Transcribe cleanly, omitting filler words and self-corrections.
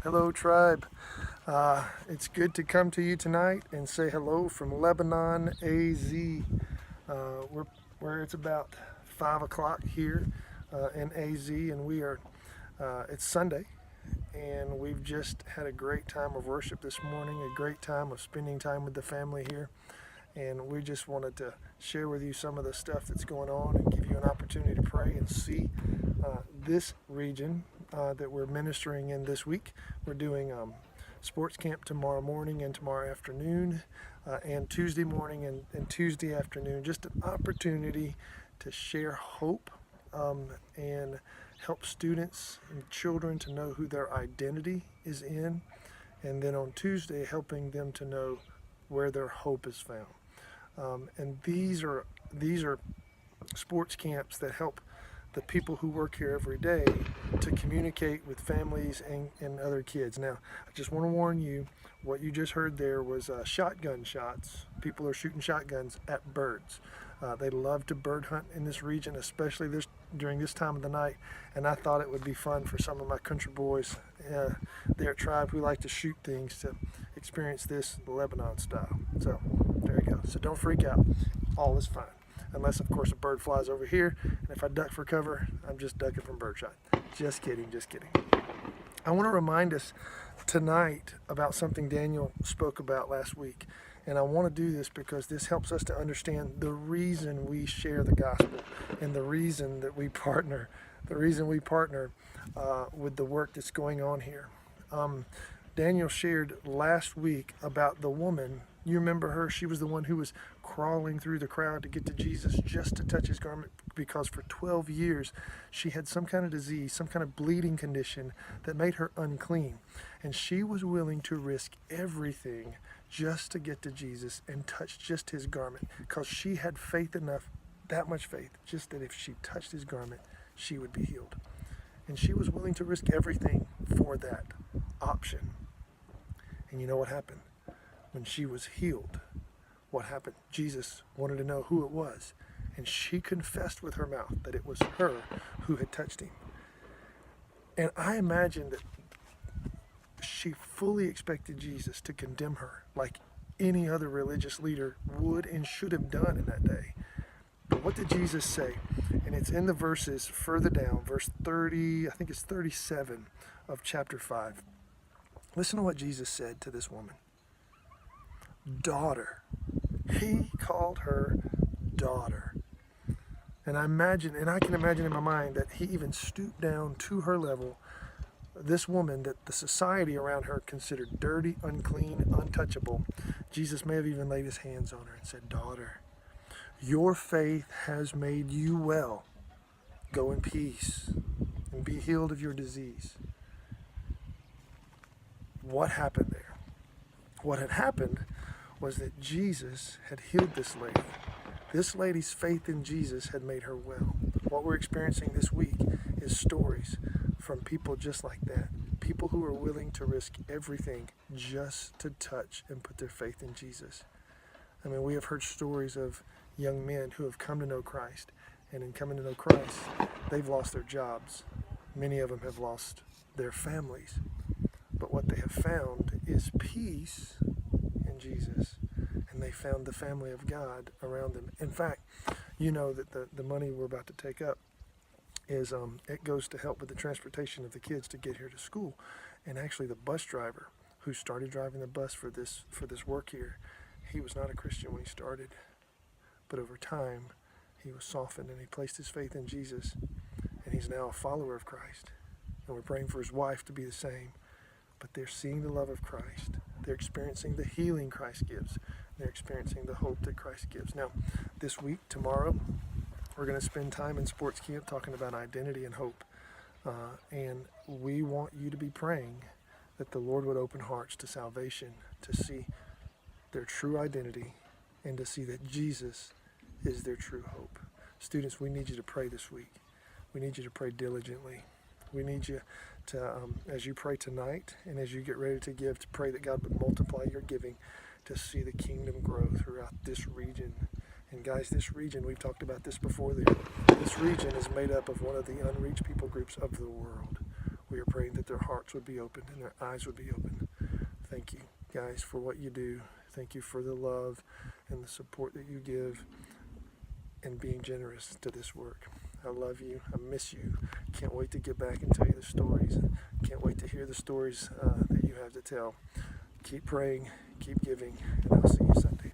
Hello, tribe. It's good to come to you tonight and say hello from Lebanon, AZ. Where it's about 5 o'clock here in AZ, and it's Sunday, and we've just had a great time of worship this morning, a great time of spending time with the family here. And we just wanted to share with you some of the stuff that's going on and give you an opportunity to pray and see this region that we're ministering in this week. We're doing sports camp tomorrow morning and tomorrow afternoon and Tuesday morning and Tuesday afternoon. Just an opportunity to share hope and help students and children to know who their identity is in. And then on Tuesday, helping them to know where their hope is found. And these are sports camps that help the people who work here every day to communicate with families and other kids. Now, I just want to warn you, what you just heard there was shotgun shots. People are shooting shotguns at birds. They love to bird hunt in this region, especially during this time of the night. And I thought it would be fun for some of my country boys there at Tribe who like to shoot things to experience this Lebanon style. So there you go. So don't freak out. All is fine. Unless, of course, a bird flies over here. And if I duck for cover, I'm just ducking from birdshot. Just kidding, just kidding. I want to remind us tonight about something Daniel spoke about last week. And I want to do this because this helps us to understand the reason we share the gospel and the reason that we partner, with the work that's going on here. Daniel shared last week about the woman. You remember her? She was the one who was crawling through the crowd to get to Jesus just to touch his garment because for 12 years she had some kind of disease, some kind of bleeding condition that made her unclean. And she was willing to risk everything just to get to Jesus and touch just his garment because she had faith enough, that much faith, just that if she touched his garment, she would be healed. And she was willing to risk everything for that option. And you know what happened? When she was healed, what happened? Jesus wanted to know who it was. And she confessed with her mouth that it was her who had touched him. And I imagine that she fully expected Jesus to condemn her like any other religious leader would and should have done in that day. But what did Jesus say? And it's in the verses further down, verse 30, I think it's 37 of chapter 5. Listen to what Jesus said to this woman. Daughter. He called her daughter. And I can imagine in my mind that he even stooped down to her level, this woman that the society around her considered dirty, unclean, untouchable. Jesus may have even laid his hands on her and said, daughter, your faith has made you well. Go in peace and be healed of your disease. What happened there? What had happened was that Jesus had healed this lady. This lady's faith in Jesus had made her well. What we're experiencing this week is stories from people just like that. People who are willing to risk everything just to touch and put their faith in Jesus. I mean, we have heard stories of young men who have come to know Christ. And in coming to know Christ, they've lost their jobs. Many of them have lost their families. But what they have found is peace in Jesus. And they found the family of God around them. In fact, you know that the money we're about to take up is it goes to help with the transportation of the kids to get here to school. And actually the bus driver who started driving the bus for this work here, he was not a Christian when he started. But over time, he was softened and he placed his faith in Jesus. And he's now a follower of Christ. And we're praying for his wife to be the same. But they're seeing the love of Christ. They're experiencing the healing Christ gives. They're experiencing the hope that Christ gives. Now, this week, tomorrow, we're going to spend time in sports camp talking about identity and hope. And we want you to be praying that the Lord would open hearts to salvation, to see their true identity, and to see that Jesus is their true hope. Students, we need you to pray this week. We need you to pray diligently. We need you to, as you pray tonight and as you get ready to give, to pray that God would multiply your giving to see the kingdom grow throughout this region. And guys, this region, we've talked about this before, this region is made up of one of the unreached people groups of the world. We are praying that their hearts would be opened and their eyes would be open. Thank you, guys, for what you do. Thank you for the love and the support that you give and being generous to this work. I love you. I miss you. Can't wait to get back and tell you the stories. Can't wait to hear the stories that you have to tell. Keep praying, keep giving, and I'll see you Sunday.